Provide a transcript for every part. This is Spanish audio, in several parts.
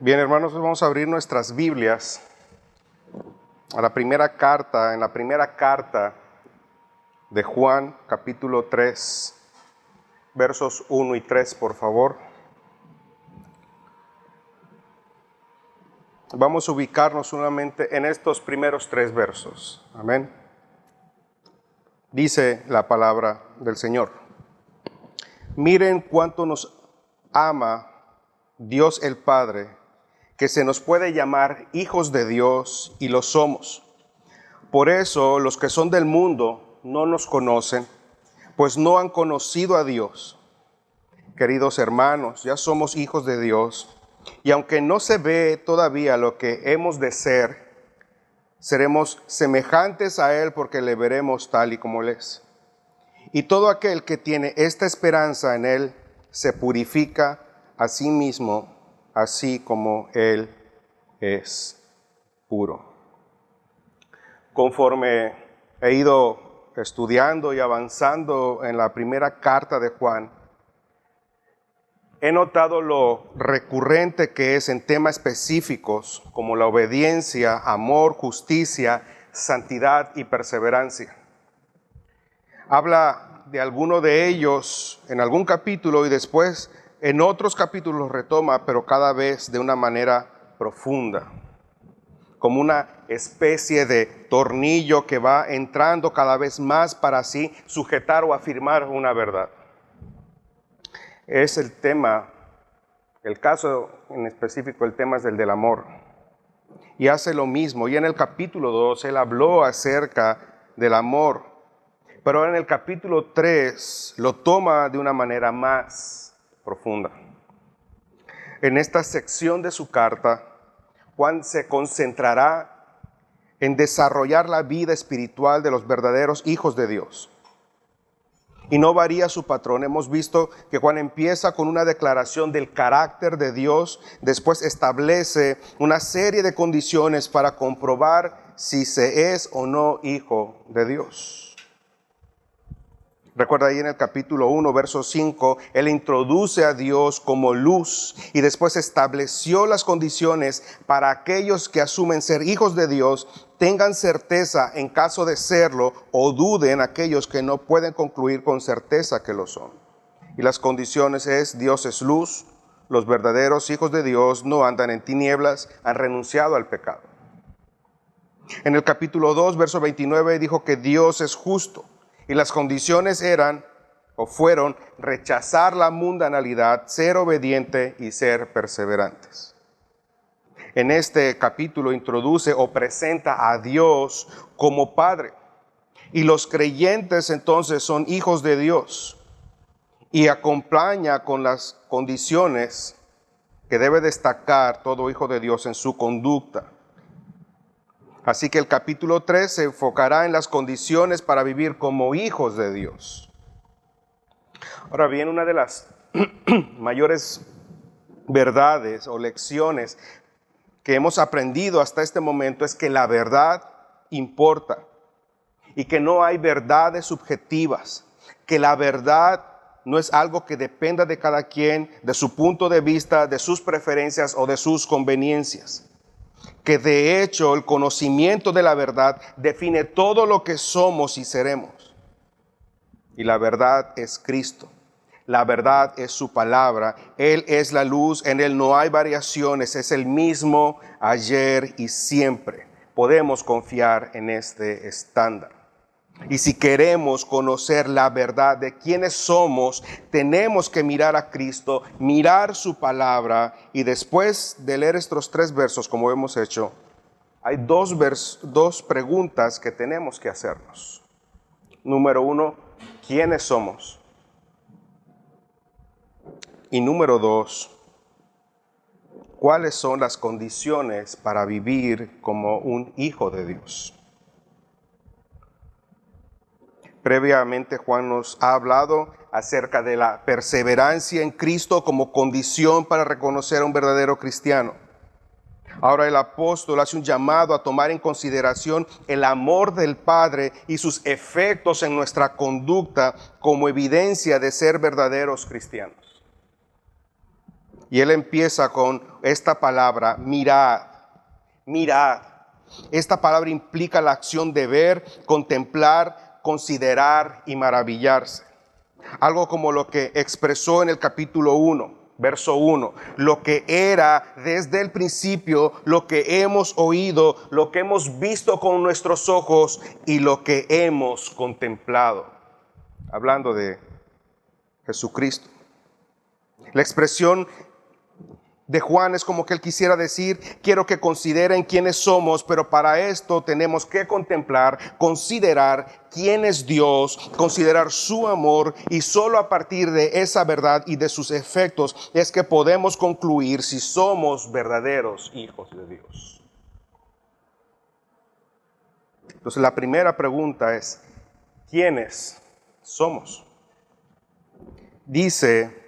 Bien, hermanos, vamos a abrir nuestras Biblias a la primera carta, en la primera carta de Juan, capítulo 3, versos 1 y 3, por favor. Vamos a ubicarnos solamente en estos primeros 3 versos. Amén. Dice la palabra del Señor. Miren cuánto nos ama Dios el Padre, que se nos puede llamar hijos de Dios y lo somos. Por eso los que son del mundo no nos conocen, pues no han conocido a Dios. Queridos hermanos, ya somos hijos de Dios, y aunque no se ve todavía lo que hemos de ser, seremos semejantes a Él porque le veremos tal y como Él es. Y todo aquel que tiene esta esperanza en Él se purifica a sí mismo, así como Él es puro. Conforme he ido estudiando y avanzando en la primera carta de Juan, he notado lo recurrente que es en temas específicos como la obediencia, amor, justicia, santidad y perseverancia. Habla de alguno de ellos en algún capítulo y después en otros capítulos los retoma, pero cada vez de una manera profunda, como una especie de tornillo que va entrando cada vez más para así sujetar o afirmar una verdad. Es el tema, el caso en específico, el tema es el del amor. Y hace lo mismo. Y en el capítulo 2 él habló acerca del amor. Pero en el capítulo 3 lo toma de una manera más profunda. En esta sección de su carta, Juan se concentrará en desarrollar la vida espiritual de los verdaderos hijos de Dios. Y no varía su patrón. Hemos visto que Juan empieza con una declaración del carácter de Dios, después establece una serie de condiciones para comprobar si se es o no hijo de Dios. Recuerda ahí en el capítulo 1, verso 5, él introduce a Dios como luz y después estableció las condiciones para aquellos que asumen ser hijos de Dios, tengan certeza en caso de serlo o duden aquellos que no pueden concluir con certeza que lo son. Y las condiciones es: Dios es luz, los verdaderos hijos de Dios no andan en tinieblas, han renunciado al pecado. En el capítulo 2, verso 29 dijo que Dios es justo. Y las condiciones eran o fueron rechazar la mundanalidad, ser obediente y ser perseverantes. En este capítulo introduce o presenta a Dios como Padre. Y los creyentes entonces son hijos de Dios. Y acompaña con las condiciones que debe destacar todo hijo de Dios en su conducta. Así que el capítulo 3 se enfocará en las condiciones para vivir como hijos de Dios. Ahora bien, una de las mayores verdades o lecciones que hemos aprendido hasta este momento es que la verdad importa y que no hay verdades subjetivas, que la verdad no es algo que dependa de cada quien, de su punto de vista, de sus preferencias o de sus conveniencias. Que de hecho el conocimiento de la verdad define todo lo que somos y seremos. Y la verdad es Cristo. La verdad es su palabra. Él es la luz, en Él no hay variaciones, es el mismo ayer y siempre. Podemos confiar en este estándar. Y si queremos conocer la verdad de quiénes somos, tenemos que mirar a Cristo, mirar su palabra, y después de leer estos 3 versos, como hemos hecho, hay dos preguntas que tenemos que hacernos. Número 1, ¿quiénes somos? Y número 2, ¿cuáles son las condiciones para vivir como un hijo de Dios? Previamente Juan nos ha hablado acerca de la perseverancia en Cristo como condición para reconocer a un verdadero cristiano. Ahora el apóstol hace un llamado a tomar en consideración el amor del Padre y sus efectos en nuestra conducta como evidencia de ser verdaderos cristianos. Y él empieza con esta palabra, mirad, mirad. Esta palabra implica la acción de ver, contemplar, considerar y maravillarse. Algo como lo que expresó en el capítulo 1, verso 1. Lo que era desde el principio, lo que hemos oído, lo que hemos visto con nuestros ojos y lo que hemos contemplado. Hablando de Jesucristo. La expresión de Juan es como que él quisiera decir, quiero que consideren quiénes somos, pero para esto tenemos que contemplar, considerar quién es Dios, considerar su amor, y solo a partir de esa verdad y de sus efectos es que podemos concluir si somos verdaderos hijos de Dios. Entonces la primera pregunta es, ¿quiénes somos? Dice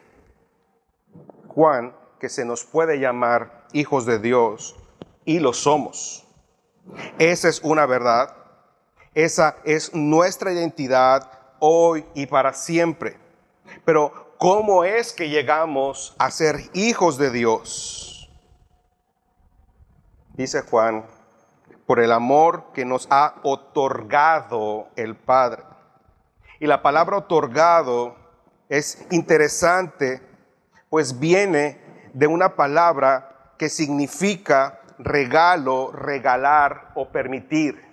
Juan que se nos puede llamar hijos de Dios y lo somos. Esa es una verdad. Esa es nuestra identidad hoy y para siempre. Pero ¿cómo es que llegamos a ser hijos de Dios? Dice Juan, por el amor que nos ha otorgado el Padre. Y la palabra otorgado es interesante, pues viene de una palabra que significa regalo, regalar o permitir.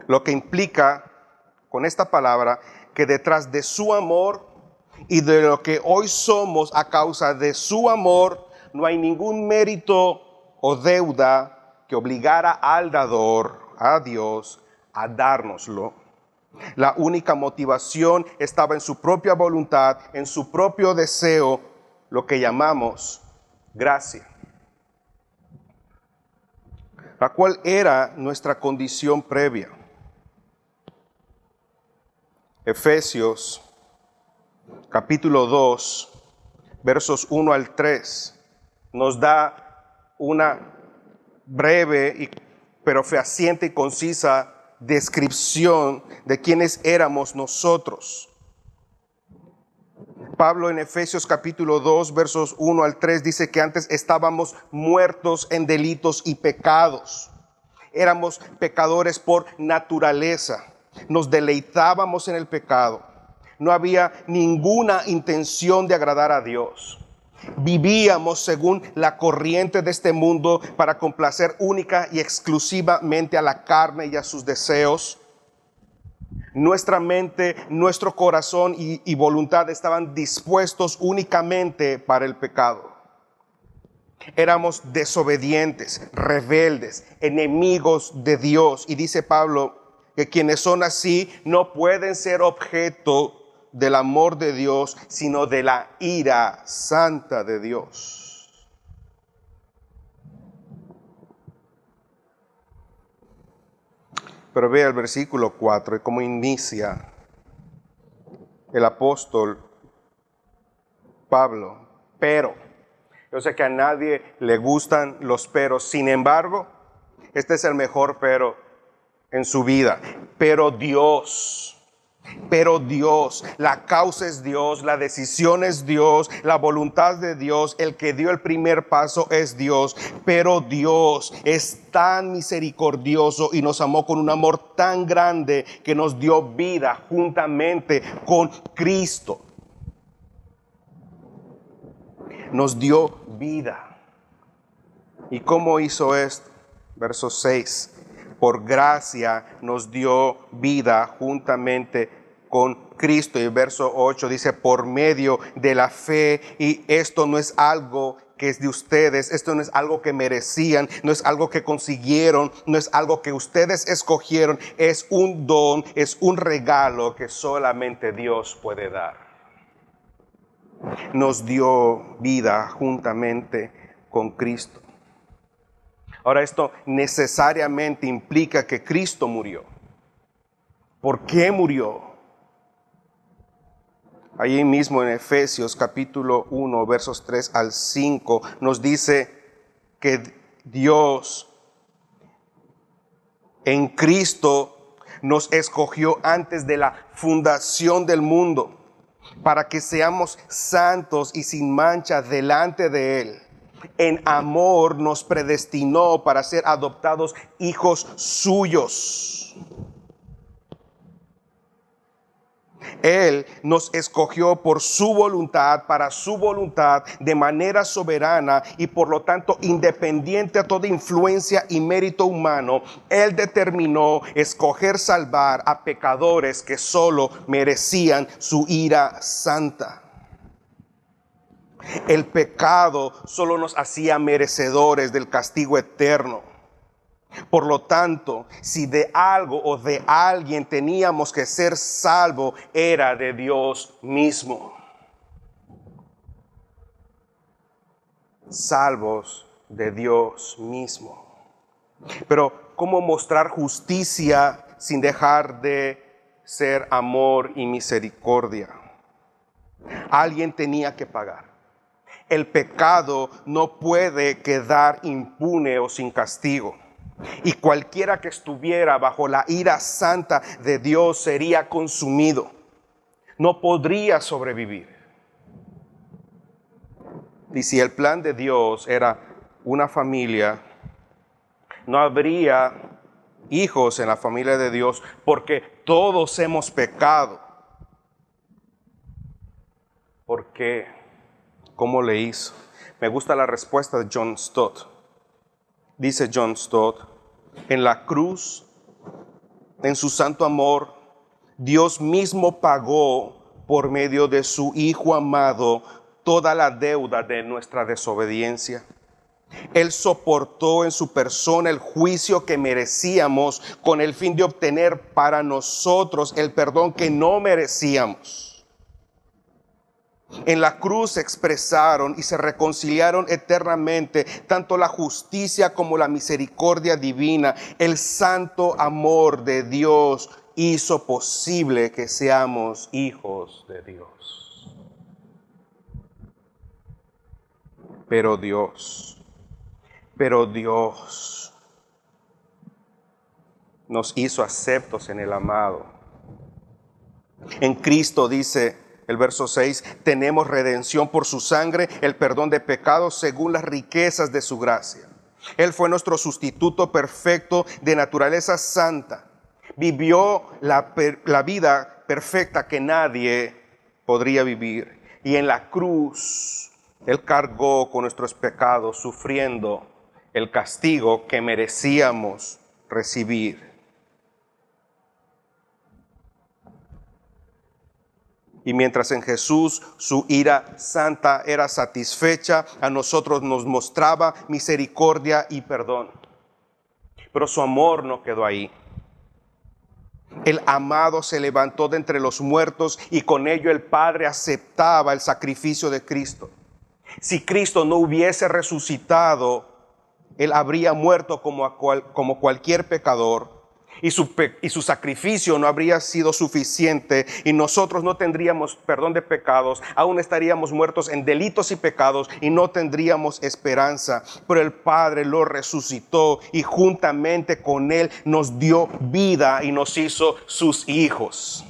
Lo que implica con esta palabra que detrás de su amor y de lo que hoy somos a causa de su amor, no hay ningún mérito o deuda que obligara al dador, a Dios, a dárnoslo. La única motivación estaba en su propia voluntad, en su propio deseo, lo que llamamos gracia. La cual era nuestra condición previa. Efesios capítulo 2, versos 1 al 3, nos da una breve pero fehaciente y concisa descripción de quiénes éramos nosotros. Pablo en Efesios capítulo 2, versos 1 al 3 dice que antes estábamos muertos en delitos y pecados. Éramos pecadores por naturaleza. Nos deleitábamos en el pecado. No había ninguna intención de agradar a Dios. Vivíamos según la corriente de este mundo para complacer única y exclusivamente a la carne y a sus deseos. Nuestra mente, nuestro corazón y voluntad estaban dispuestos únicamente para el pecado. Éramos desobedientes, rebeldes, enemigos de Dios. Y dice Pablo que quienes son así no pueden ser objeto del amor de Dios, sino de la ira santa de Dios. Pero vea el versículo 4 y cómo inicia el apóstol Pablo. Pero, yo sé que a nadie le gustan los peros, sin embargo, este es el mejor pero en su vida. Pero Dios, la causa es Dios, la decisión es Dios, la voluntad de Dios, el que dio el primer paso es Dios. Pero Dios es tan misericordioso y nos amó con un amor tan grande que nos dio vida juntamente con Cristo. Nos dio vida. ¿Y cómo hizo esto? Verso 6. Por gracia nos dio vida juntamente con Cristo. Y el verso 8 dice, por medio de la fe. Y esto no es algo que es de ustedes, esto no es algo que merecían, no es algo que consiguieron, no es algo que ustedes escogieron, es un don, es un regalo que solamente Dios puede dar. Nos dio vida juntamente con Cristo. Ahora, esto necesariamente implica que Cristo murió. ¿Por qué murió? Allí mismo en Efesios capítulo 1, versos 3 al 5, nos dice que Dios en Cristo nos escogió antes de la fundación del mundo, para que seamos santos y sin mancha delante de Él. En amor nos predestinó para ser adoptados hijos suyos. Él nos escogió por su voluntad, para su voluntad, de manera soberana y por lo tanto independiente a toda influencia y mérito humano. Él determinó escoger salvar a pecadores que solo merecían su ira santa. El pecado solo nos hacía merecedores del castigo eterno. Por lo tanto, si de algo o de alguien teníamos que ser salvo, era de Dios mismo. Salvos de Dios mismo. Pero, ¿cómo mostrar justicia sin dejar de ser amor y misericordia? Alguien tenía que pagar. El pecado no puede quedar impune o sin castigo. Y cualquiera que estuviera bajo la ira santa de Dios sería consumido. No podría sobrevivir. Y si el plan de Dios era una familia, no habría hijos en la familia de Dios, porque todos hemos pecado. ¿Por qué? ¿Cómo le hizo? Me gusta la respuesta de John Stott. Dice John Stott: en la cruz, en su santo amor, Dios mismo pagó por medio de su Hijo amado toda la deuda de nuestra desobediencia. Él soportó en su persona el juicio que merecíamos con el fin de obtener para nosotros el perdón que no merecíamos. En la cruz se expresaron y se reconciliaron eternamente tanto la justicia como la misericordia divina. El santo amor de Dios hizo posible que seamos hijos de Dios. Pero Dios nos hizo aceptos en el amado. En Cristo, dice el verso 6, tenemos redención por su sangre, el perdón de pecados según las riquezas de su gracia. Él fue nuestro sustituto perfecto de naturaleza santa. Vivió la vida perfecta que nadie podría vivir. Y en la cruz, Él cargó con nuestros pecados, sufriendo el castigo que merecíamos recibir. Y mientras en Jesús su ira santa era satisfecha, a nosotros nos mostraba misericordia y perdón. Pero su amor no quedó ahí. El amado se levantó de entre los muertos y con ello el Padre aceptaba el sacrificio de Cristo. Si Cristo no hubiese resucitado, Él habría muerto como cualquier pecador. Y su sacrificio no habría sido suficiente y nosotros no tendríamos perdón de pecados, aún estaríamos muertos en delitos y pecados y no tendríamos esperanza. Pero el Padre lo resucitó y juntamente con Él nos dio vida y nos hizo sus hijos.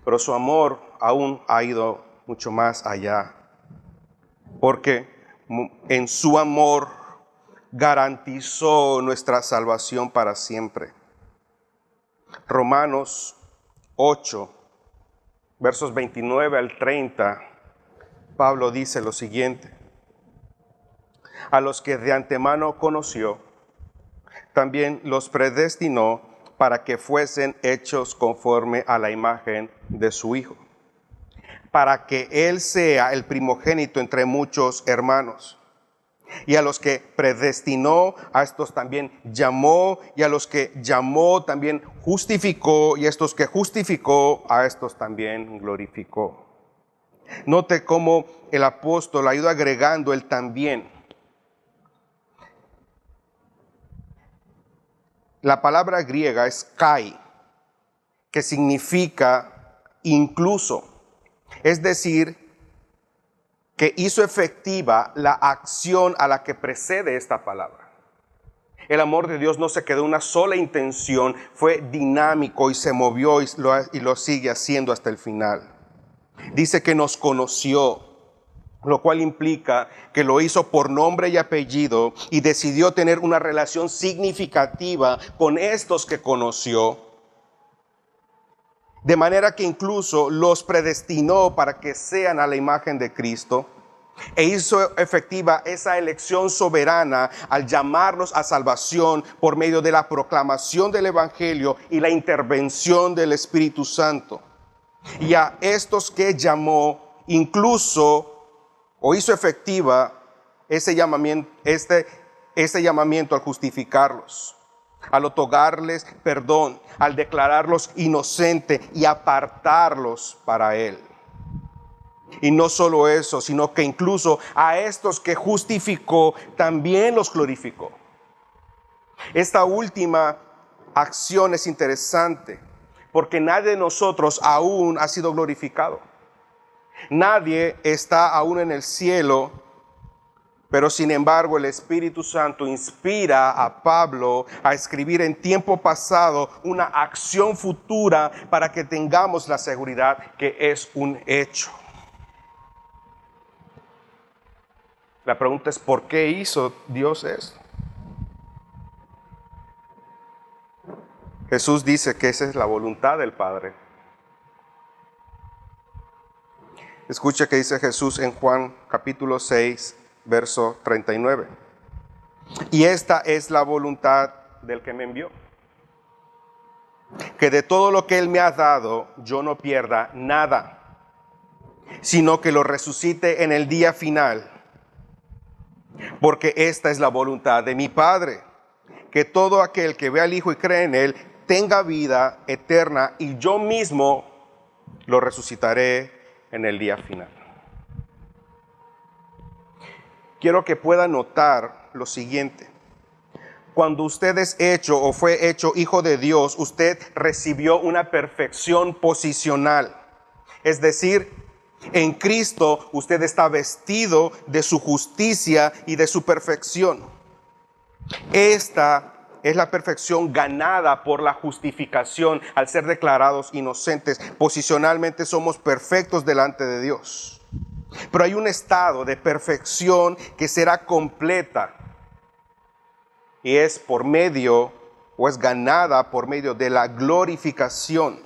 Pero su amor aún ha ido mucho más allá, porque en su amor garantizó nuestra salvación para siempre. Romanos 8, versos 29 al 30, Pablo dice lo siguiente: a los que de antemano conoció, también los predestinó para que fuesen hechos conforme a la imagen de su Hijo, para que Él sea el primogénito entre muchos hermanos. Y a los que predestinó, a estos también llamó, y a los que llamó también justificó, y a estos que justificó, a estos también glorificó. Note cómo el apóstol ha ido agregando el también. La palabra griega es kai, que significa incluso, es decir, que hizo efectiva la acción a la que precede esta palabra. El amor de Dios no se quedó en una sola intención, fue dinámico y se movió y lo sigue haciendo hasta el final. Dice que nos conoció, lo cual implica que lo hizo por nombre y apellido y decidió tener una relación significativa con estos que conoció. De manera que incluso los predestinó para que sean a la imagen de Cristo. E hizo efectiva esa elección soberana al llamarnos a salvación por medio de la proclamación del Evangelio y la intervención del Espíritu Santo. Y a estos que llamó, incluso o hizo efectiva ese llamamiento al justificarlos, al otorgarles perdón, al declararlos inocentes y apartarlos para Él. Y no solo eso, sino que incluso a estos que justificó, también los glorificó. Esta última acción es interesante, porque nadie de nosotros aún ha sido glorificado. Nadie está aún en el cielo, pero sin embargo el Espíritu Santo inspira a Pablo a escribir en tiempo pasado una acción futura para que tengamos la seguridad que es un hecho. La pregunta es, ¿por qué hizo Dios esto? Jesús dice que esa es la voluntad del Padre. Escucha que dice Jesús en Juan capítulo 6, verso 39. Y esta es la voluntad del que me envió, que de todo lo que Él me ha dado, yo no pierda nada, sino que lo resucite en el día final. Porque esta es la voluntad de mi Padre, que todo aquel que ve al Hijo y cree en Él tenga vida eterna, y yo mismo lo resucitaré en el día final. Quiero que pueda notar lo siguiente. Cuando usted es hecho o fue hecho hijo de Dios, usted recibió una perfección posicional. Es decir, en Cristo usted está vestido de su justicia y de su perfección. Esta es la perfección ganada por la justificación al ser declarados inocentes. Posicionalmente somos perfectos delante de Dios. Pero hay un estado de perfección que será completa y es por medio, o es ganada por medio de la glorificación.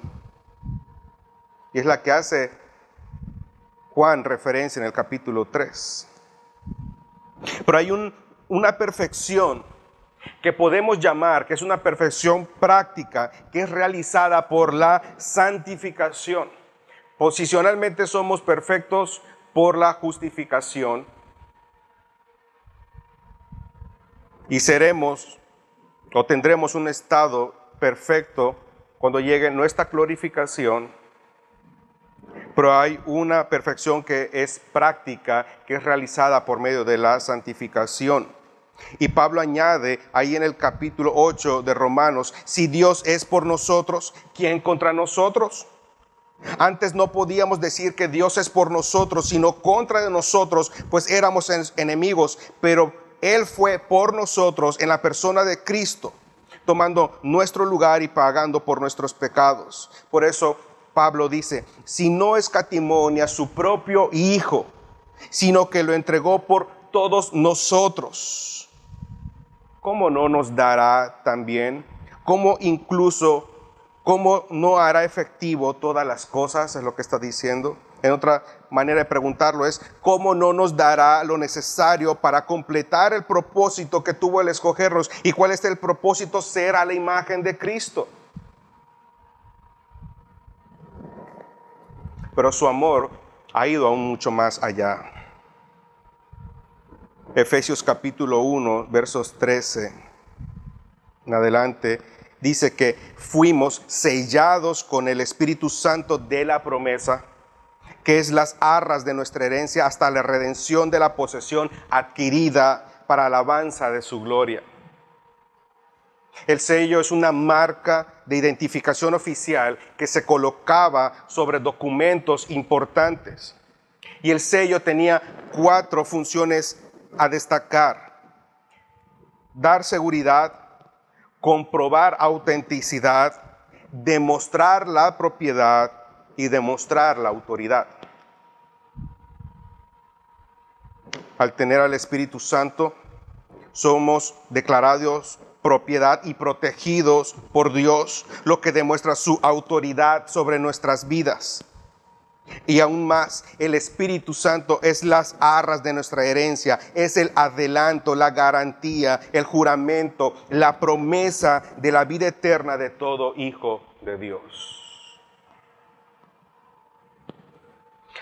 Y es la que hace Juan referencia en el capítulo 3. Pero hay una perfección que podemos llamar, que es una perfección práctica, que es realizada por la santificación. Posicionalmente somos perfectos por la justificación y seremos o tendremos un estado perfecto cuando llegue nuestra glorificación. Pero hay una perfección que es práctica, que es realizada por medio de la santificación. Y Pablo añade ahí en el capítulo 8 de Romanos, si Dios es por nosotros, ¿quién contra nosotros? Antes no podíamos decir que Dios es por nosotros, sino contra de nosotros, pues éramos enemigos, pero Él fue por nosotros en la persona de Cristo, tomando nuestro lugar y pagando por nuestros pecados. Por eso Pablo dice, si no escatimó ni a su propio Hijo, sino que lo entregó por todos nosotros, ¿cómo no nos dará también? ¿Cómo no hará efectivo todas las cosas? Es lo que está diciendo. En otra manera de preguntarlo es, ¿cómo no nos dará lo necesario para completar el propósito que tuvo el escogernos? ¿Y cuál es el propósito? Ser a la imagen de Cristo. Pero su amor ha ido aún mucho más allá. Efesios capítulo 1, versos 13 en adelante, dice que fuimos sellados con el Espíritu Santo de la promesa, que es las arras de nuestra herencia hasta la redención de la posesión adquirida para alabanza de su gloria. El sello es una marca de identificación oficial que se colocaba sobre documentos importantes. Y el sello tenía 4 funciones a destacar. dar seguridad, comprobar autenticidad, demostrar la propiedad y demostrar la autoridad. Al tener al Espíritu Santo, somos declarados propiedad y protegidos por Dios, lo que demuestra su autoridad sobre nuestras vidas. Y aún más, el Espíritu Santo es las arras de nuestra herencia, es el adelanto, la garantía, el juramento, la promesa de la vida eterna de todo hijo de Dios.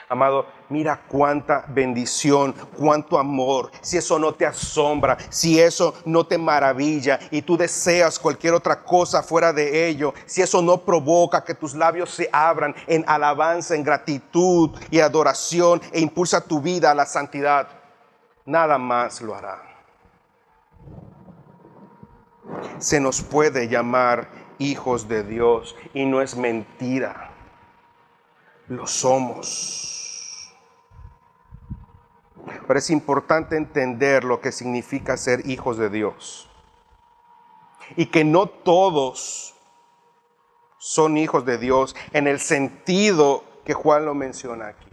Amado, mira cuánta bendición, cuánto amor. Si eso no te asombra, si eso no te maravilla y tú deseas cualquier otra cosa fuera de ello, si eso no provoca que tus labios se abran en alabanza, en gratitud y adoración e impulsa tu vida a la santidad, nada más lo hará. Se nos puede llamar hijos de Dios y no es mentira. Lo somos. Pero es importante entender lo que significa ser hijos de Dios. Y que no todos son hijos de Dios en el sentido que Juan lo menciona aquí.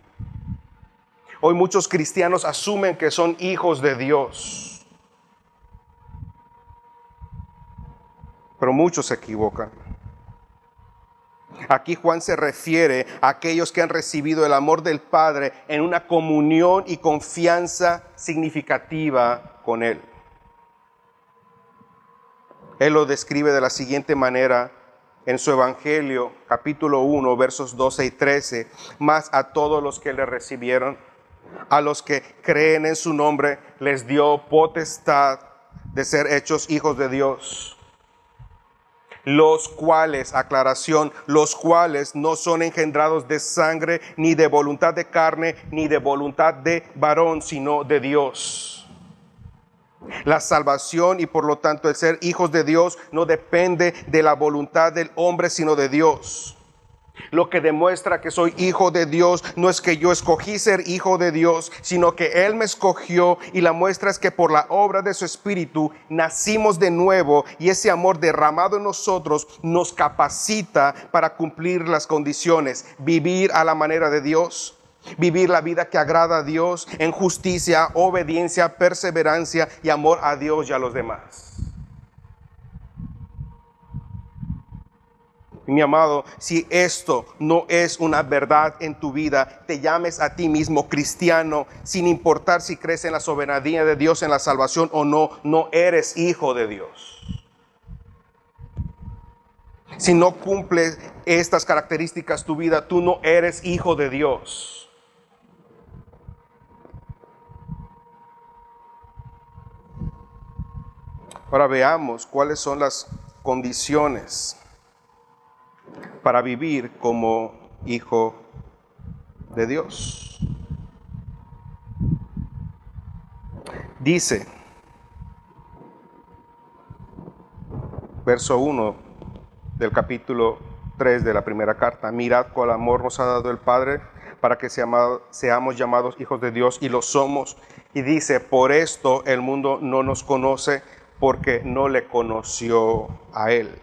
Hoy muchos cristianos asumen que son hijos de Dios. Pero muchos se equivocan. Aquí Juan se refiere a aquellos que han recibido el amor del Padre en una comunión y confianza significativa con Él. Él lo describe de la siguiente manera en su Evangelio, capítulo 1, versos 12 y 13. Mas a todos los que le recibieron, a los que creen en su nombre, les dio potestad de ser hechos hijos de Dios. Los cuales, aclaración, los cuales no son engendrados de sangre, ni de voluntad de carne, ni de voluntad de varón, sino de Dios. La salvación y por lo tanto el ser hijos de Dios no depende de la voluntad del hombre, sino de Dios. Lo que demuestra que soy hijo de Dios no es que yo escogí ser hijo de Dios, sino que Él me escogió, y la muestra es que por la obra de su Espíritu nacimos de nuevo, y ese amor derramado en nosotros nos capacita para cumplir las condiciones, vivir a la manera de Dios, vivir la vida que agrada a Dios en justicia, obediencia, perseverancia y amor a Dios y a los demás. Mi amado, si esto no es una verdad en tu vida, te llames a ti mismo cristiano, sin importar si crees en la soberanía de Dios, en la salvación o no, no eres hijo de Dios. Si no cumples estas características tu vida, tú no eres hijo de Dios. Ahora veamos cuáles son las condiciones para vivir como hijo de Dios. Dice, verso 1 del capítulo 3 de la primera carta: mirad cuál amor nos ha dado el Padre para que seamos llamados hijos de Dios, y lo somos. Y dice, por esto el mundo no nos conoce, porque no le conoció a Él.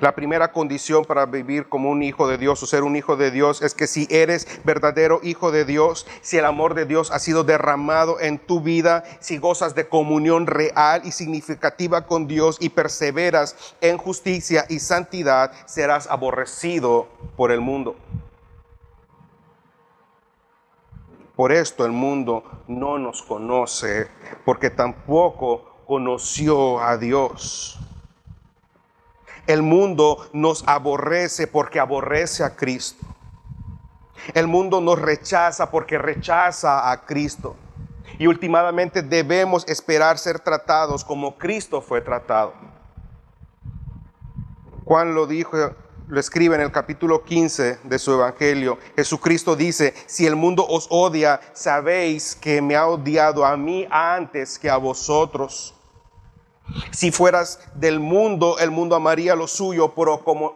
La primera condición para vivir como un hijo de Dios o ser un hijo de Dios es que si eres verdadero hijo de Dios, si el amor de Dios ha sido derramado en tu vida, si gozas de comunión real y significativa con Dios y perseveras en justicia y santidad, serás aborrecido por el mundo. Por esto el mundo no nos conoce, porque tampoco conoció a Dios. El mundo nos aborrece porque aborrece a Cristo. El mundo nos rechaza porque rechaza a Cristo. Y últimamente debemos esperar ser tratados como Cristo fue tratado. Juan lo dijo, lo escribe en el capítulo 15 de su Evangelio. Jesucristo dice, si el mundo os odia, sabéis que me ha odiado a mí antes que a vosotros. Si fueras del mundo, el mundo amaría lo suyo,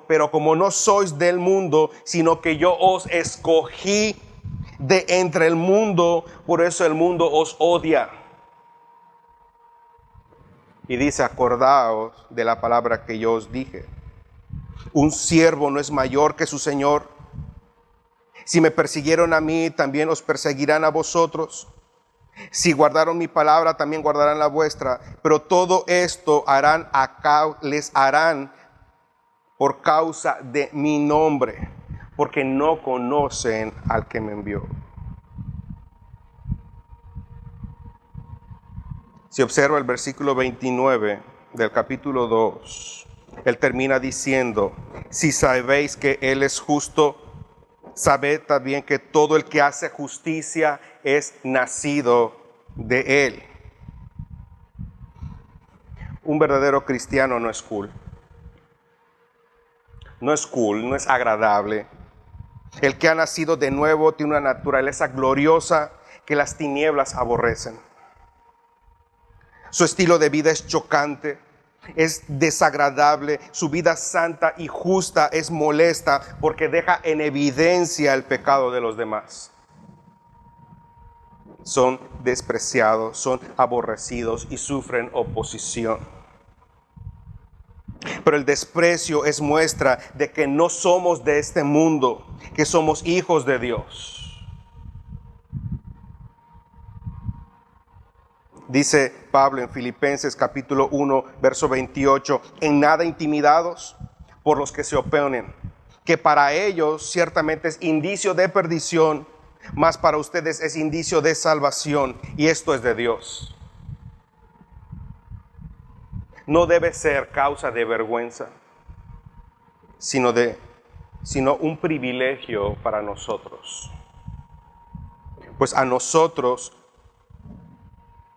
pero como no sois del mundo, sino que yo os escogí de entre el mundo, por eso el mundo os odia. Y dice, acordaos de la palabra que yo os dije. Un siervo no es mayor que su Señor. Si me persiguieron a mí, también os perseguirán a vosotros. Si guardaron mi palabra, también guardarán la vuestra. Pero todo esto les harán por causa de mi nombre, porque no conocen al que me envió. Si observa el versículo 29 del capítulo 2, él termina diciendo, si sabéis que Él es justo, sabed también que todo el que hace justicia es nacido de Él. Un verdadero cristiano no es cool. No es cool, no es agradable. El que ha nacido de nuevo tiene una naturaleza gloriosa que las tinieblas aborrecen. Su estilo de vida es chocante, es desagradable. Su vida santa y justa es molesta porque deja en evidencia el pecado de los demás. Son despreciados, son aborrecidos y sufren oposición. Pero el desprecio es muestra de que no somos de este mundo, que somos hijos de Dios. Dice Pablo en Filipenses capítulo 1, verso 28, en nada intimidados por los que se oponen, que para ellos ciertamente es indicio de perdición, mas para ustedes es indicio de salvación, y esto es de Dios. No debe ser causa de vergüenza, sino un privilegio para nosotros. Pues a nosotros,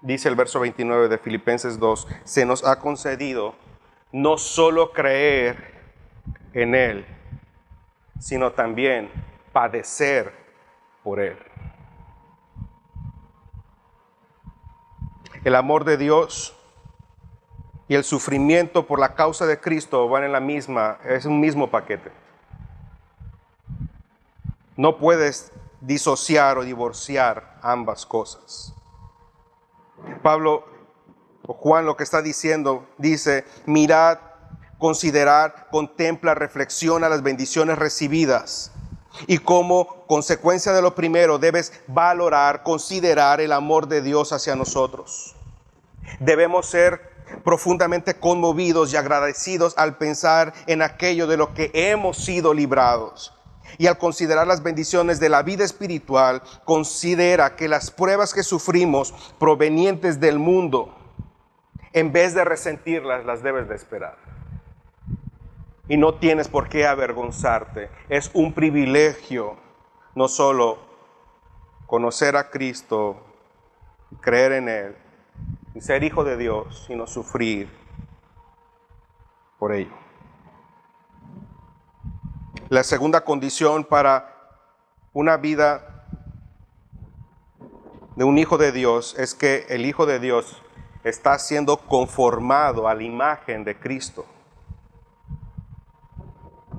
dice el verso 29 de Filipenses 2, se nos ha concedido no solo creer en Él, sino también padecer por Él. El amor de Dios y el sufrimiento por la causa de Cristo van en es un mismo paquete. No puedes disociar o divorciar ambas cosas. Pablo o Juan lo que está diciendo, dice, mirad, considerad, contempla, reflexiona las bendiciones recibidas. Y como consecuencia de lo primero, debes valorar, considerar el amor de Dios hacia nosotros. Debemos ser profundamente conmovidos y agradecidos al pensar en aquello de lo que hemos sido librados. Y al considerar las bendiciones de la vida espiritual, considera que las pruebas que sufrimos provenientes del mundo, en vez de resentirlas, las debes de esperar. Y no tienes por qué avergonzarte. Es un privilegio no solo conocer a Cristo, creer en Él, y ser hijo de Dios, sino sufrir por ello. La segunda condición para una vida de un hijo de Dios es que el hijo de Dios está siendo conformado a la imagen de Cristo.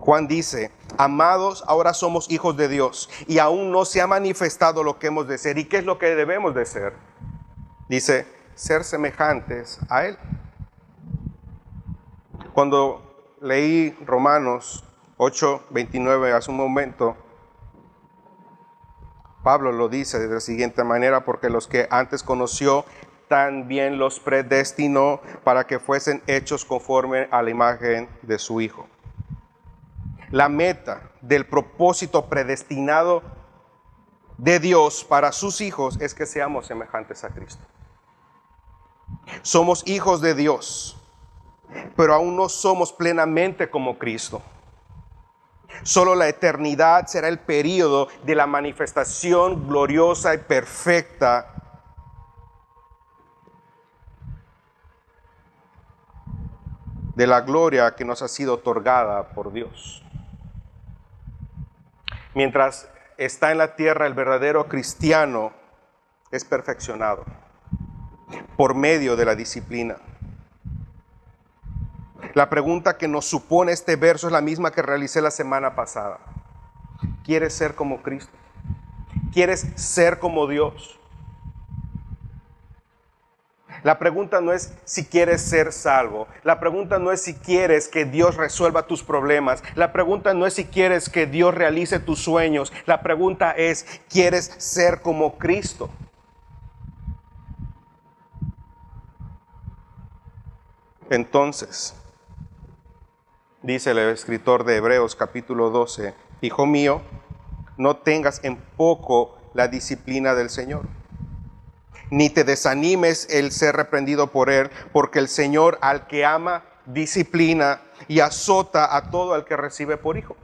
Juan dice, amados, ahora somos hijos de Dios y aún no se ha manifestado lo que hemos de ser. ¿Y qué es lo que debemos de ser? Dice, ser semejantes a Él. Cuando leí Romanos 8:29 hace un momento, Pablo lo dice de la siguiente manera, porque los que antes conoció, también los predestinó para que fuesen hechos conforme a la imagen de su Hijo. La meta del propósito predestinado de Dios para sus hijos es que seamos semejantes a Cristo. Somos hijos de Dios, pero aún no somos plenamente como Cristo. Solo la eternidad será el período de la manifestación gloriosa y perfecta de la gloria que nos ha sido otorgada por Dios. Mientras está en la tierra, el verdadero cristiano es perfeccionado por medio de la disciplina. La pregunta que nos supone este verso es la misma que realicé la semana pasada. ¿Quieres ser como Cristo? ¿Quieres ser como Dios? La pregunta no es si quieres ser salvo. La pregunta no es si quieres que Dios resuelva tus problemas. La pregunta no es si quieres que Dios realice tus sueños. La pregunta es, ¿quieres ser como Cristo? Entonces, dice el escritor de Hebreos capítulo 12, Hijo mío, no tengas en poco la disciplina del Señor, ni te desanimes el ser reprendido por Él, porque el Señor al que ama, disciplina y azota a todo el que recibe por hijo.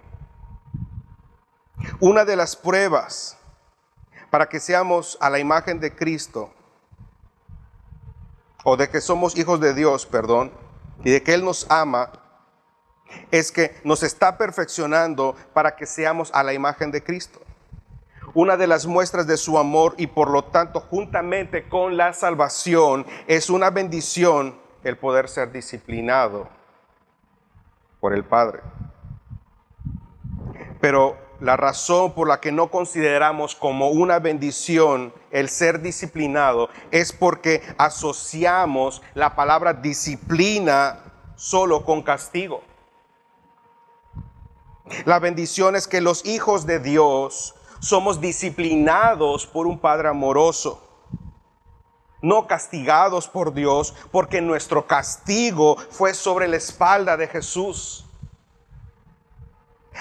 Una de las pruebas para que seamos a la imagen de Cristo, o de que somos hijos de Dios, perdón, y de que Él nos ama, es que nos está perfeccionando para que seamos a la imagen de Cristo. Una de las muestras de su amor y por lo tanto juntamente con la salvación es una bendición el poder ser disciplinado por el Padre. Pero la razón por la que no consideramos como una bendición el ser disciplinado es porque asociamos la palabra disciplina solo con castigo. La bendición es que los hijos de Dios somos disciplinados por un Padre amoroso, no castigados por Dios, porque nuestro castigo fue sobre la espalda de Jesús.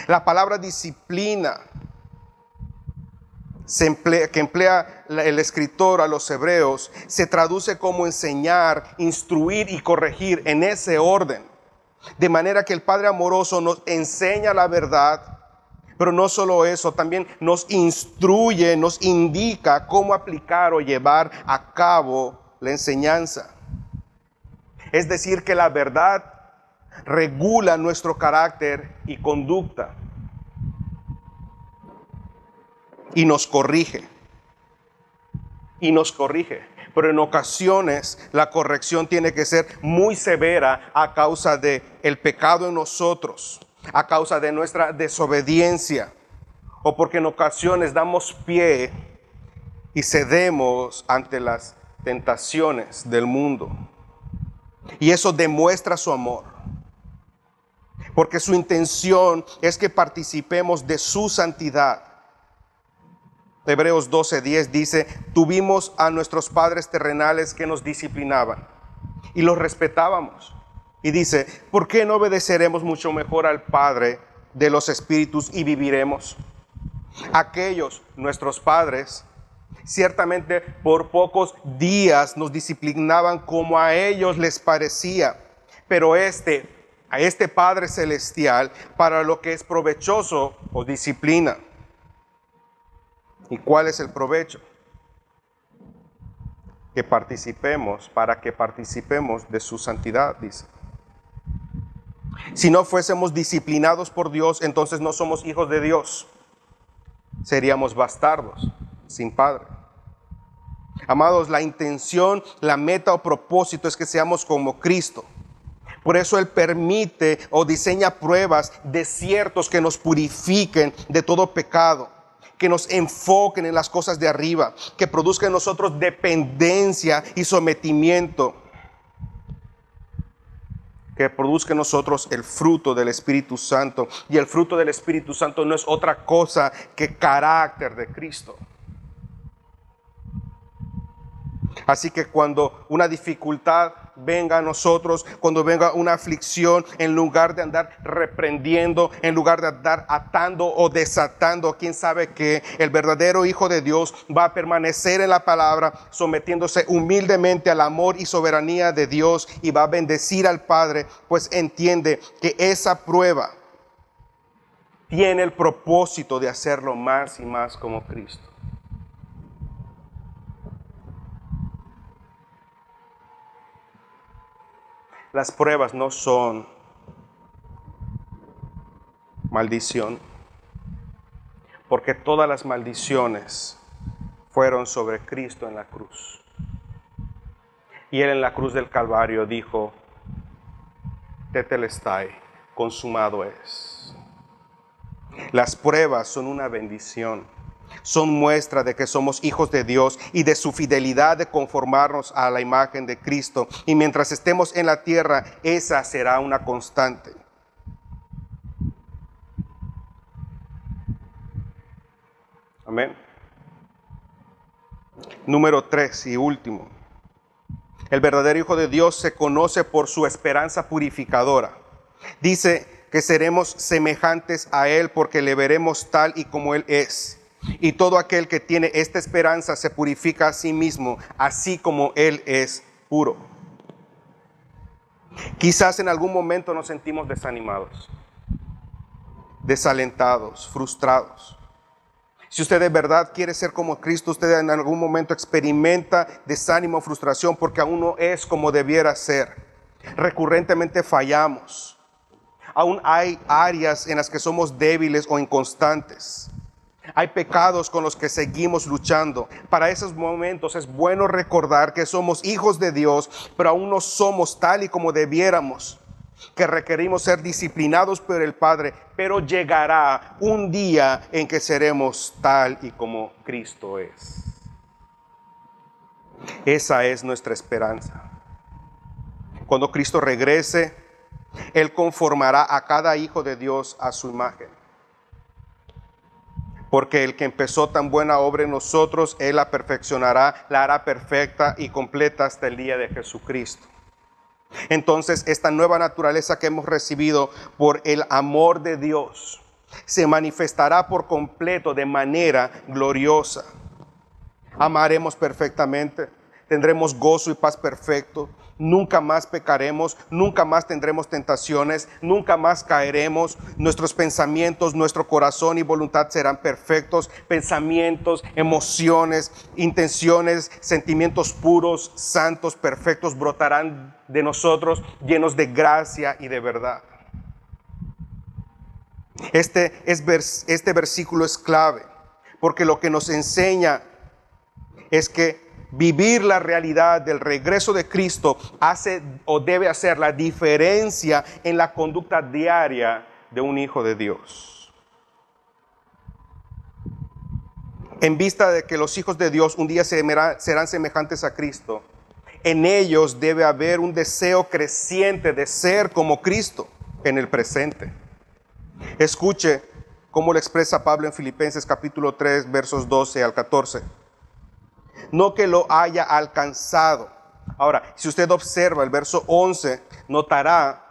La palabra disciplina que emplea el escritor a los hebreos se traduce como enseñar, instruir y corregir en ese orden. De manera que el Padre amoroso nos enseña la verdad, pero no solo eso, también nos instruye, nos indica cómo aplicar o llevar a cabo la enseñanza. Es decir, que la verdad regula nuestro carácter y conducta y nos corrige. Pero en ocasiones la corrección tiene que ser muy severa a causa de el pecado en nosotros, a causa de nuestra desobediencia, o porque en ocasiones damos pie y cedemos ante las tentaciones del mundo. Y eso demuestra su amor, porque su intención es que participemos de su santidad. Hebreos 12:10 dice, tuvimos a nuestros padres terrenales que nos disciplinaban y los respetábamos. Y dice, ¿por qué no obedeceremos mucho mejor al Padre de los espíritus y viviremos? Aquellos, nuestros padres, ciertamente por pocos días nos disciplinaban como a ellos les parecía, pero a este Padre celestial, para lo que es provechoso, os disciplina. ¿Y cuál es el provecho? Para que participemos de su santidad, dice. Si no fuésemos disciplinados por Dios, entonces no somos hijos de Dios. Seríamos bastardos, sin padre. Amados, la intención, la meta o propósito es que seamos como Cristo. Por eso Él permite o diseña pruebas, desiertos que nos purifiquen de todo pecado, que nos enfoquen en las cosas de arriba, que produzcan en nosotros dependencia y sometimiento, que produzca en nosotros el fruto del Espíritu Santo. Y el fruto del Espíritu Santo no es otra cosa que carácter de Cristo. Así que cuando una dificultad venga a nosotros, cuando venga una aflicción, en lugar de andar reprendiendo, en lugar de andar atando o desatando, quién sabe que el verdadero Hijo de Dios va a permanecer en la palabra, sometiéndose humildemente al amor y soberanía de Dios, y va a bendecir al Padre, pues entiende que esa prueba tiene el propósito de hacerlo más y más como Cristo. Las pruebas no son maldición, porque todas las maldiciones fueron sobre Cristo en la cruz. Y Él en la cruz del Calvario dijo, tetelestai, consumado es. Las pruebas son una bendición, son muestra de que somos hijos de Dios y de su fidelidad de conformarnos a la imagen de Cristo. Y mientras estemos en la tierra, esa será una constante. Amén. Número 3 y último. El verdadero Hijo de Dios se conoce por su esperanza purificadora. Dice que seremos semejantes a Él porque le veremos tal y como Él es. Y todo aquel que tiene esta esperanza se purifica a sí mismo, así como Él es puro. Quizás en algún momento nos sentimos desanimados, desalentados, frustrados. Si usted de verdad quiere ser como Cristo, usted en algún momento experimenta desánimo, frustración, porque aún no es como debiera ser. Recurrentemente fallamos. Aún hay áreas en las que somos débiles o inconstantes. Hay pecados con los que seguimos luchando. Para esos momentos es bueno recordar que somos hijos de Dios, pero aún no somos tal y como debiéramos, que requerimos ser disciplinados por el Padre, pero llegará un día en que seremos tal y como Cristo es. Esa es nuestra esperanza. Cuando Cristo regrese, Él conformará a cada hijo de Dios a su imagen. Porque el que empezó tan buena obra en nosotros, Él la perfeccionará, la hará perfecta y completa hasta el día de Jesucristo. Entonces, esta nueva naturaleza que hemos recibido por el amor de Dios se manifestará por completo de manera gloriosa. Amaremos perfectamente, tendremos gozo y paz perfecto, nunca más pecaremos, nunca más tendremos tentaciones, nunca más caeremos. Nuestros pensamientos, nuestro corazón y voluntad serán perfectos. Pensamientos, emociones, intenciones, sentimientos puros, santos, perfectos brotarán de nosotros, llenos de gracia y de verdad. Este versículo es clave, porque lo que nos enseña es que vivir la realidad del regreso de Cristo hace o debe hacer la diferencia en la conducta diaria de un hijo de Dios. En vista de que los hijos de Dios un día serán semejantes a Cristo, en ellos debe haber un deseo creciente de ser como Cristo en el presente. Escuche cómo lo expresa Pablo en Filipenses capítulo 3, versos 12 al 14. No que lo haya alcanzado. Ahora, si usted observa el verso 11, notará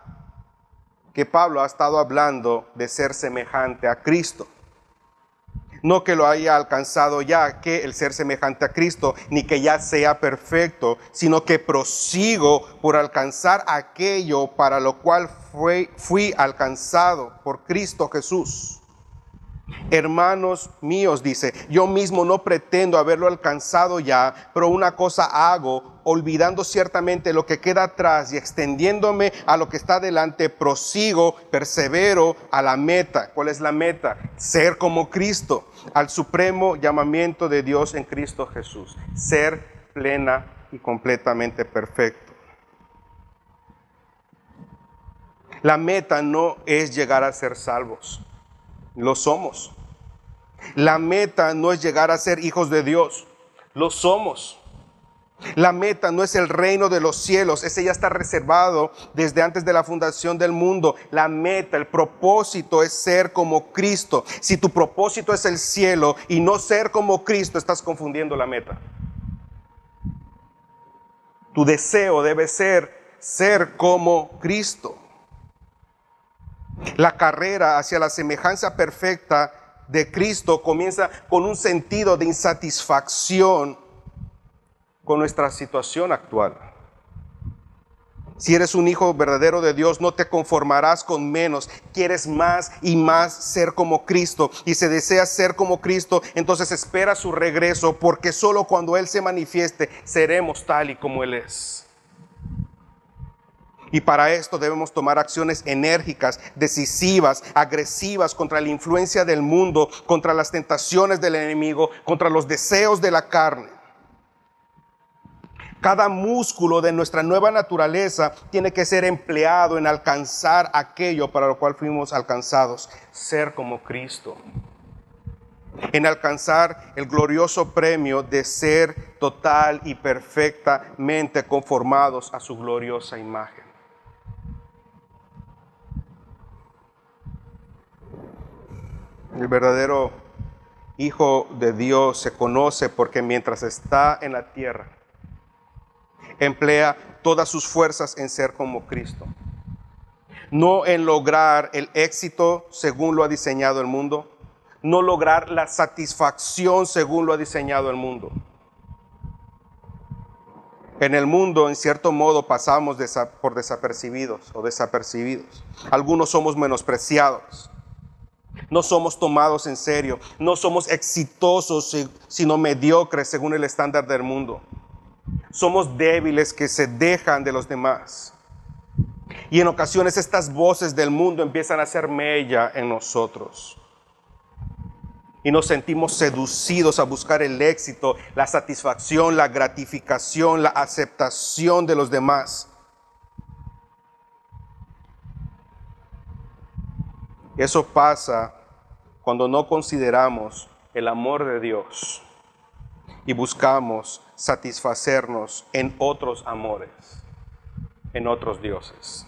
que Pablo ha estado hablando de ser semejante a Cristo. No que lo haya alcanzado ya, que el ser semejante a Cristo, ni que ya sea perfecto, sino que prosigo por alcanzar aquello para lo cual fui alcanzado por Cristo Jesús. Hermanos míos, dice, yo mismo no pretendo haberlo alcanzado ya, pero una cosa hago, olvidando ciertamente lo que queda atrás y extendiéndome a lo que está delante, prosigo, persevero a la meta. ¿Cuál es la meta? Ser como Cristo, al supremo llamamiento de Dios en Cristo Jesús. Ser plena y completamente perfecto. La meta no es llegar a ser salvos. Lo somos. La meta no es llegar a ser hijos de Dios. Lo somos. La meta no es el reino de los cielos. Ese ya está reservado desde antes de la fundación del mundo. La meta, el propósito es ser como Cristo. Si tu propósito es el cielo y no ser como Cristo, estás confundiendo la meta. Tu deseo debe ser como Cristo. La carrera hacia la semejanza perfecta de Cristo comienza con un sentido de insatisfacción con nuestra situación actual. Si eres un hijo verdadero de Dios, no te conformarás con menos. Quieres más y más ser como Cristo. Y si deseas ser como Cristo, entonces espera su regreso, porque solo cuando Él se manifieste seremos tal y como Él es. Y para esto debemos tomar acciones enérgicas, decisivas, agresivas contra la influencia del mundo, contra las tentaciones del enemigo, contra los deseos de la carne. Cada músculo de nuestra nueva naturaleza tiene que ser empleado en alcanzar aquello para lo cual fuimos alcanzados, ser como Cristo. en alcanzar el glorioso premio de ser total y perfectamente conformados a su gloriosa imagen. El verdadero Hijo de Dios se conoce porque mientras está en la tierra, emplea todas sus fuerzas en ser como Cristo. No en lograr el éxito según lo ha diseñado el mundo, no lograr la satisfacción según lo ha diseñado el mundo. En el mundo, en cierto modo, pasamos por desapercibidos. Algunos somos menospreciados. No somos tomados en serio. No somos exitosos, sino mediocres según el estándar del mundo. Somos débiles que se dejan de los demás. Y en ocasiones estas voces del mundo empiezan a hacer mella en nosotros. Y nos sentimos seducidos a buscar el éxito, la satisfacción, la gratificación, la aceptación de los demás. Eso pasa cuando no consideramos el amor de Dios y buscamos satisfacernos en otros amores, en otros dioses.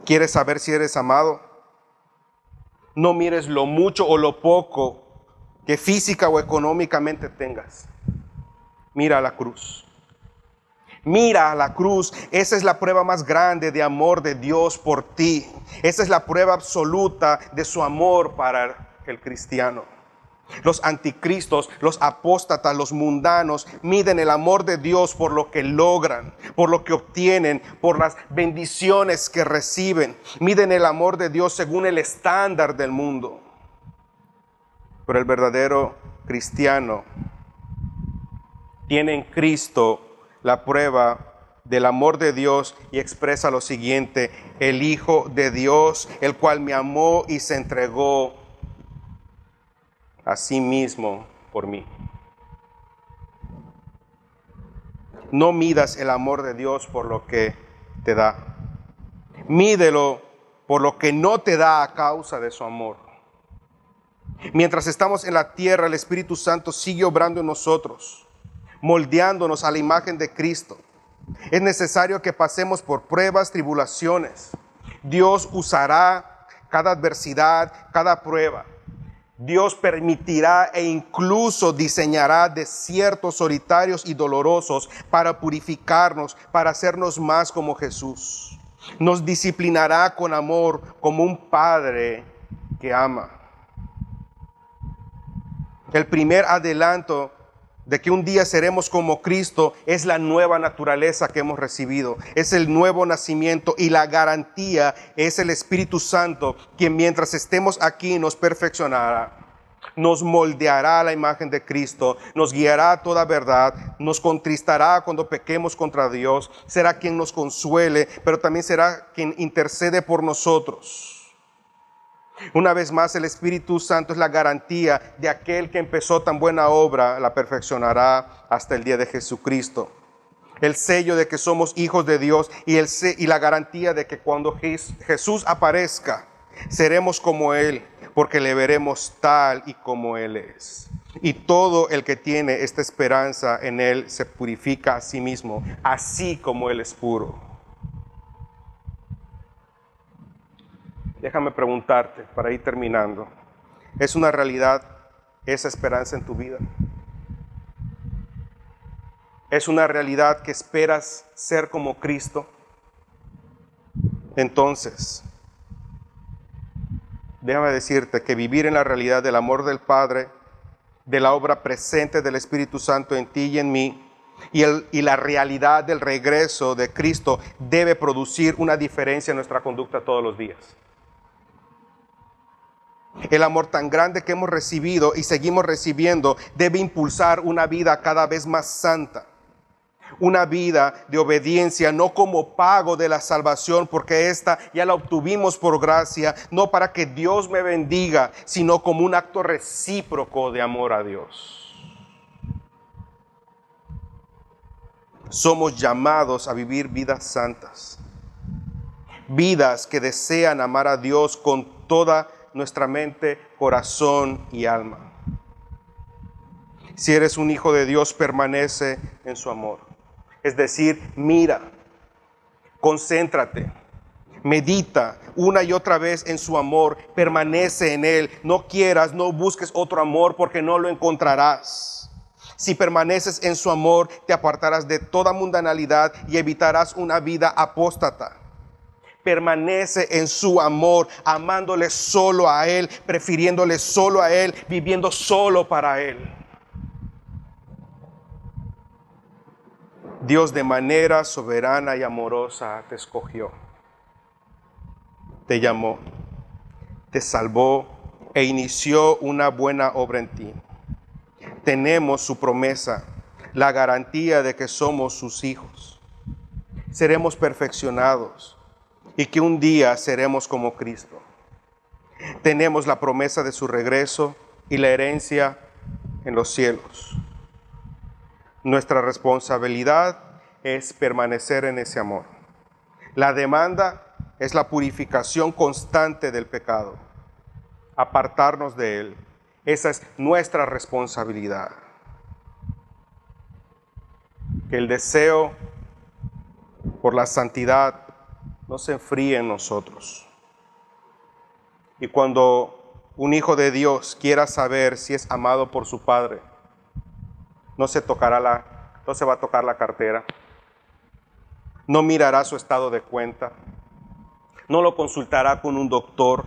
¿Quieres saber si eres amado? No mires lo mucho o lo poco que física o económicamente tengas. Mira a la cruz. Mira a la cruz. Esa es la prueba más grande de amor de Dios por ti. Esa es la prueba absoluta de su amor para el cristiano. Los anticristos, los apóstatas, los mundanos miden el amor de Dios por lo que logran, por lo que obtienen, por las bendiciones que reciben. Miden el amor de Dios según el estándar del mundo. Pero el verdadero cristiano tiene en Cristo la prueba del amor de Dios y expresa lo siguiente: el Hijo de Dios, el cual me amó y se entregó a sí mismo por mí. No midas el amor de Dios por lo que te da. Mídelo por lo que no te da a causa de su amor. Mientras estamos en la tierra, el Espíritu Santo sigue obrando en nosotros, moldeándonos a la imagen de Cristo. Es necesario que pasemos por pruebas, tribulaciones. Dios usará cada adversidad, cada prueba. Dios permitirá e incluso diseñará desiertos solitarios y dolorosos para purificarnos, para hacernos más como Jesús. Nos disciplinará con amor como un padre que ama. El primer adelanto de que un día seremos como Cristo es la nueva naturaleza que hemos recibido, es el nuevo nacimiento, y la garantía es el Espíritu Santo, quien mientras estemos aquí nos perfeccionará, nos moldeará a la imagen de Cristo, nos guiará a toda verdad, nos contristará cuando pequemos contra Dios, será quien nos consuele, pero también será quien intercede por nosotros. Una vez más, el Espíritu Santo es la garantía de aquel que empezó tan buena obra, la perfeccionará hasta el día de Jesucristo. El sello de que somos hijos de Dios y la garantía de que cuando Jesús aparezca, seremos como Él, porque le veremos tal y como Él es. Y todo el que tiene esta esperanza en Él se purifica a sí mismo, así como Él es puro. Déjame preguntarte, para ir terminando, ¿es una realidad esa esperanza en tu vida? ¿Es una realidad que esperas ser como Cristo? Entonces, déjame decirte que vivir en la realidad del amor del Padre, de la obra presente del Espíritu Santo en ti y en mí, y la realidad del regreso de Cristo debe producir una diferencia en nuestra conducta todos los días. El amor tan grande que hemos recibido y seguimos recibiendo debe impulsar una vida cada vez más santa. Una vida de obediencia, no como pago de la salvación, porque esta ya la obtuvimos por gracia, no para que Dios me bendiga, sino como un acto recíproco de amor a Dios. Somos llamados a vivir vidas santas, vidas que desean amar a Dios con toda nuestra mente, corazón y alma. Si eres un hijo de Dios, permanece en su amor. Es decir, mira, concéntrate, medita una y otra vez en su amor, permanece en él. No quieras, no busques otro amor porque no lo encontrarás. Si permaneces en su amor, te apartarás de toda mundanalidad y evitarás una vida apóstata. Permanece en su amor, amándole solo a él, prefiriéndole solo a él, viviendo solo para él. Dios de manera soberana y amorosa te escogió, te llamó, te salvó e inició una buena obra en ti. Tenemos su promesa, la garantía de que somos sus hijos. Seremos perfeccionados y que un día seremos como Cristo. Tenemos la promesa de su regreso y la herencia en los cielos. Nuestra responsabilidad es permanecer en ese amor. La demanda es la purificación constante del pecado, apartarnos de él. Esa es nuestra responsabilidad. Que el deseo por la santidad no se enfríe en nosotros. Y cuando un hijo de Dios quiera saber si es amado por su Padre, no se va a tocar la cartera, no mirará su estado de cuenta, no lo consultará con un doctor,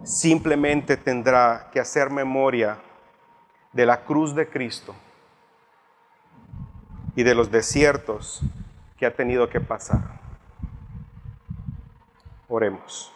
simplemente tendrá que hacer memoria de la cruz de Cristo y de los desiertos que ha tenido que pasar. Oremos.